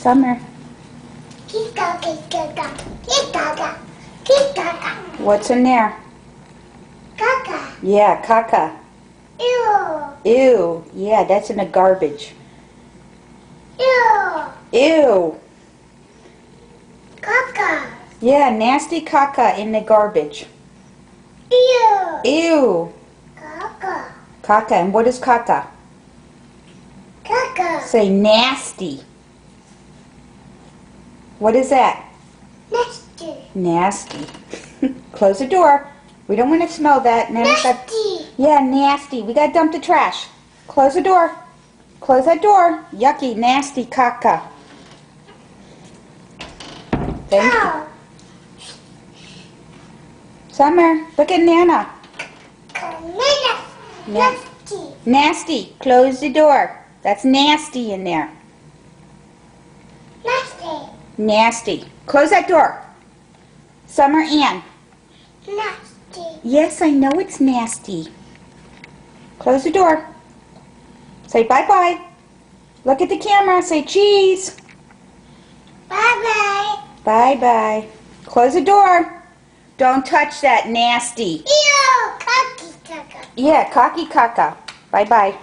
Summer. Kika. What's in there? Kaka. Yeah, caca. Ew. Ew. Yeah, that's in the garbage. Ew. Ew. Kaka. Yeah, nasty caca in the garbage. Ew. Ew. Kaka. Caca. And what is caca? Kaka. Say nasty. What is that? Nasty. Nasty. Close the door. We don't want to smell that. Nasty. Yeah, nasty. We got to dump the trash. Close the door. Close that door. Yucky, nasty caca. Thank you. Cow. Summer, look at Nana. Nasty. Nasty. Close the door. That's nasty in there. Nasty. Nasty. Close that door. Summer Ann. Nasty. Yes, I know it's nasty. Close the door. Say bye-bye. Look at the camera. Say cheese. Bye-bye. Bye-bye. Close the door. Don't touch that nasty. Ew. Kaki. Yeah, cocky caca. Bye-bye.